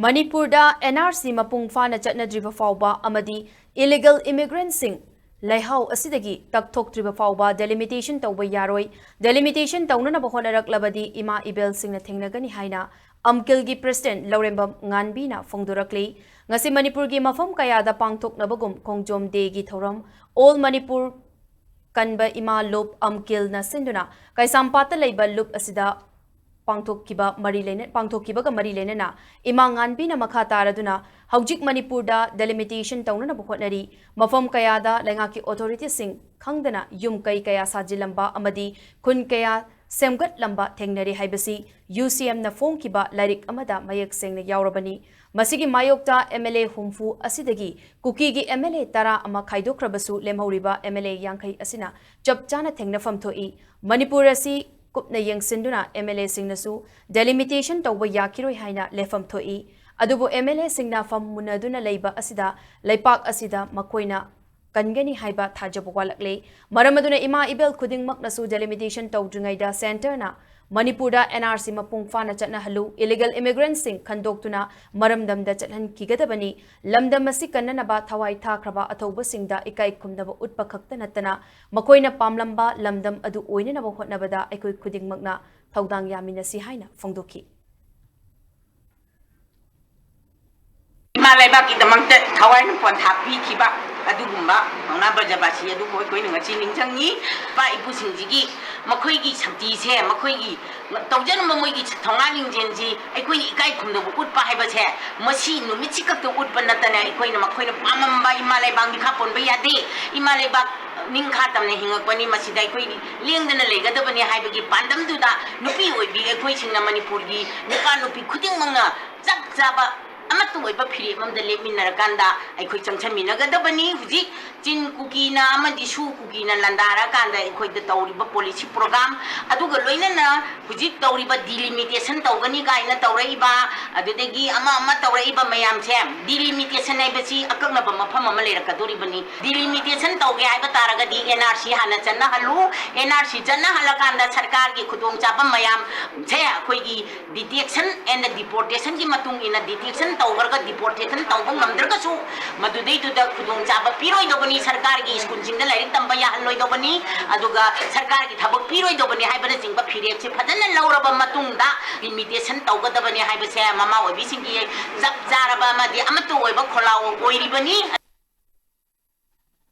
Manipurda NRC mapung fana chatnadriba fawba amadi illegal immigrants sing Laihau asidagi takthok triba fawba delimitation tawba yaroi delimitation tawnana ba Hotnaraklabadi ima ibel singna Thengnagani haina amkilgi president Laurembam Nganbi na fongdorakli ngasi Manipurgi mafam kayada pangthoknabagum kongjom degi thoram all Manipur kanba ima loop amkil na sinduna kaisampata leiba loop asida pangthokkiba mari lene na ima Nganbi na makha taraduna haujik Manipurda delimitation tawnana ba hotnari mafam kayada lengaki authority sing khangdana yum kai kaya sajilamba amadi kun kaya semgat lamba thengnari haibasi UCM na fongkiba lairik amada mayak sengna yaurabani masigi mayokta MLA humfu asidagi kukigi MLA tara ama khaidokrabasu lemhoriba MLA yangkai asina chapchana thengnafam thoi Manipur asi kupna yengsinduna MLA singnasu delimitation tawba yakiroi haina lefam thoi adubu MLA singna fam munaduna leiba asida leipak asida makoina Kangani haiba thajabu walakle maramaduna ima ibel khudingmak nasu delimitation tawdringaida center na Manipurda NRC mapung fana chatna halu illegal immigrants sing khandoktuna maramdamda chathan kigadabani lamdam asi kannanaba thawai thakraba athoba singda ikai khumnaba utpa khakta natana makoina pamlamba lamdam adu oinanaba hotnabada aikoi khudingmakna thaudang yaminasi haina fongdoki Malay baki damang thawai na pon thapi kiba adugumba ngna bajabasi adu koi nga chining changi pa ipu singjigi makhoi gi sakti se makhoi gi tawjan mamoi gi thongaling jenji aikoi ikai khumdo ut pa haiba se masi numit chikak to ut panatana aikoi na makhoi na pamamba imalay bang di khapon ba yade imalay bak ning khatam ne hingak pani masi dai koi lengdana legadabani haiba gi pandam duda nupi oibi aikoi singna Manipur gi nuka nupi khuding mangna chak jaba amatu oiba phiri mamda leminarkanda aikoi changchaminagadabani huji chin kukina amadi su kukina landara kanda aikoi da tawriba policy program aduga loinana huji tawriba delimitation tawgani kaina tawraiba adudegi ama tawraiba mayam se delimitation aibasi akaknaba mafam ama lerakadoribani delimitation tawge aiba taragadi NRC hana channa halu NRC channa halakanda sarkar gi khudong chaba mayam se akoi gi detection and deportation gi matung ina detection tawgarga deportation tawba ngamdragasu madudei tu da khudong chaba piroi dobani sarkar gi school singda lairik tamba ya haloi dobani aduga sarkar gi thabak piroi dobani haibana jingba phirek se phadana lauraba matungda limitation tawga dobani haibase mama obi singi zap jaraba madi amatu oiba kholaw oiribani